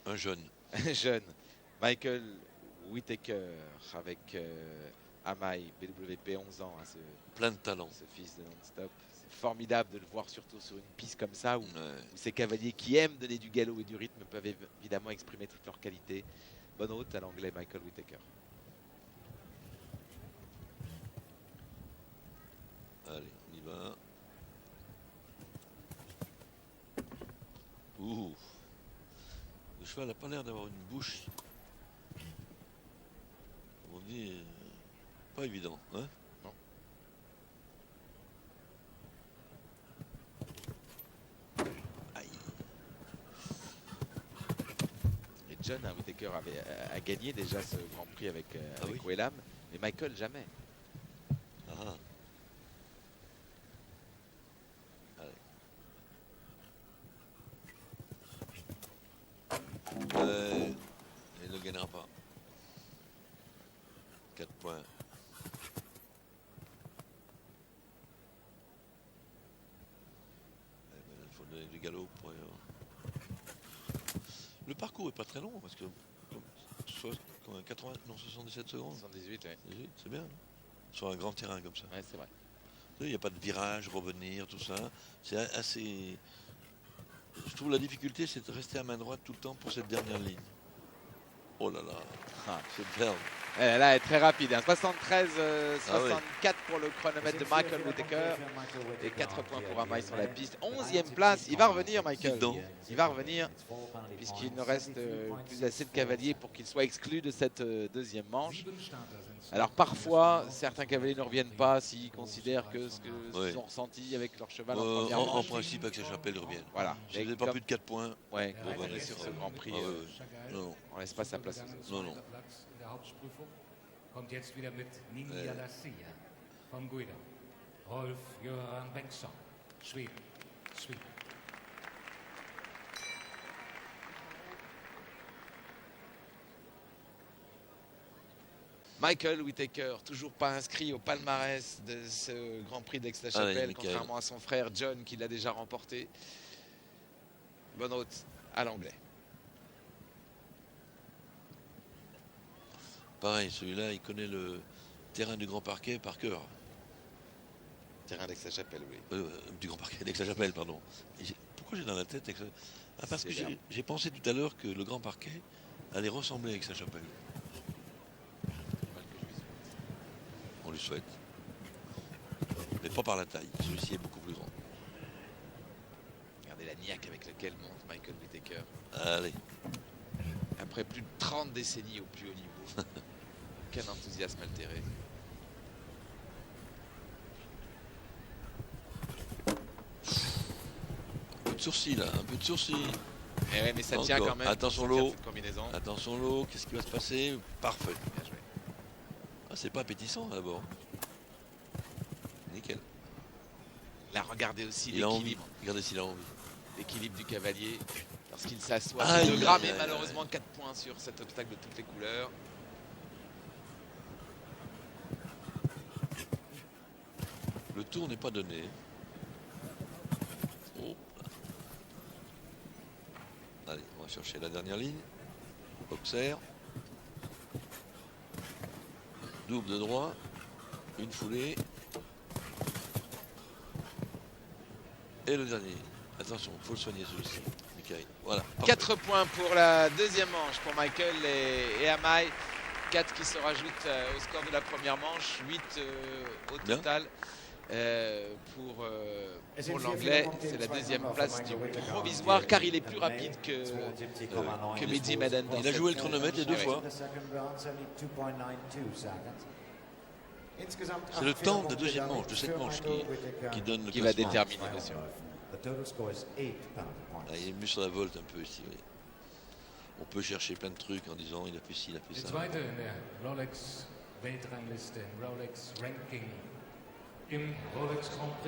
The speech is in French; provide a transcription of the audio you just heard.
Un jeune. jeune. Michael Whittaker avec Amai, BWP 11 ans, hein, Plein de talent. ce fils de non-stop. C'est formidable de le voir surtout sur une piste comme ça où ces cavaliers qui aiment donner du galop et du rythme peuvent évidemment exprimer toutes leurs qualités. Bonne route à l'anglais Michael Whittaker. Allez, on y va. Ouh. Le cheval n'a pas l'air d'avoir une bouche. On dit pas évident, hein? Non. Aïe. Et John Whittaker a gagné déjà ce Grand Prix avec oui. Whelan, mais Michael jamais. Ah. Il ne gagnera pas. 4 points. Il faut donner du galop pour... Le parcours est pas très long parce que comme 80, non 77 secondes. 78, ouais. C'est bien. Sur un grand terrain comme ça. Ouais, c'est vrai. Il n'y a pas de virage, revenir, tout ça. C'est assez... Je trouve la difficulté, c'est de rester à main droite tout le temps pour cette dernière ligne. Oh là là, c'est ferme. Là, elle est très rapide. 73-64 pour le chronomètre de Michael Whittaker. Et 4 points pour Amai sur la piste. 11e place. Il va revenir, Michael. Il va revenir, puisqu'il ne reste plus assez de cavaliers pour qu'il soit exclu de cette deuxième manche. Alors parfois, certains cavaliers ne reviennent pas s'ils considèrent que ce qu'ils ont ressenti avec leur cheval en première manche. En principe, avec sa chapelle, ils reviennent. Voilà. Si vous n'avez pas plus de 4 poins, ouais, on est sur ce Grand Prix. Non. On laisse pas sa place aux autres. Non. Kommt jetzt wieder mit Ninja La Sia vom Guido. Rolf Göran Bengtsson, Schweden. Michael Whittaker, toujours pas inscrit au palmarès de ce Grand Prix d'Aix-la-Chapelle, contrairement à son frère John qui l'a déjà remporté. Bonne route à l'anglais. Pareil, celui-là, il connaît le terrain du Grand Parquet par cœur. Terrain d'Aix-la-Chapelle, oui. Du Grand Parquet d'Aix-la-Chapelle, pardon. Pourquoi j'ai dans la tête parce que j'ai pensé tout à l'heure que le Grand Parquet allait ressembler à Aix-la-Chapelle. On lui souhaite. Mais pas par la taille. Celui-ci est beaucoup plus grand. Regardez la niaque avec laquelle monte Michael Whittaker. Allez. Après plus de 30 décennies au plus haut niveau. Quel enthousiasme altéré. Un peu de sourcil là, un peu de sourcil. Eh ouais, mais ça tient quand même. Attention l'eau. Attention l'eau, qu'est-ce qui va se passer? Parfait. Bien joué. Ah, c'est pas appétissant d'abord. Nickel. Là, regardez aussi l'équilibre. Regardez s'il a envie. L'équilibre du cavalier lorsqu'il s'assoit. 2 grammes et malheureusement 4 points sur cet obstacle de toutes les couleurs. Le tour n'est pas donné. Oh. Allez, on va chercher la dernière ligne. Boxer. Double de droit. Une foulée. Et le dernier. Attention, il faut le soigner celui-ci. Voilà. 4 points pour la deuxième manche pour Michael et Amai. 4 qui se rajoutent au score de la première manche. 8 au total. Pour l'anglais, c'est la deuxième place du provisoire car il est plus rapide que Mehdi Meden. Il a joué le chronomètre les 2 fois. C'est le temps de deuxième manche, de cette manche qui donne le qui va déterminer, bien sûr. Là, il est mieux sur la volte un peu ici. Oui. On peut chercher plein de trucs en disant il a fait ci, il a fait ça. Zweite in der Rolex Weltrangliste, im Rolex Ranking, im Rolex Grand Prix.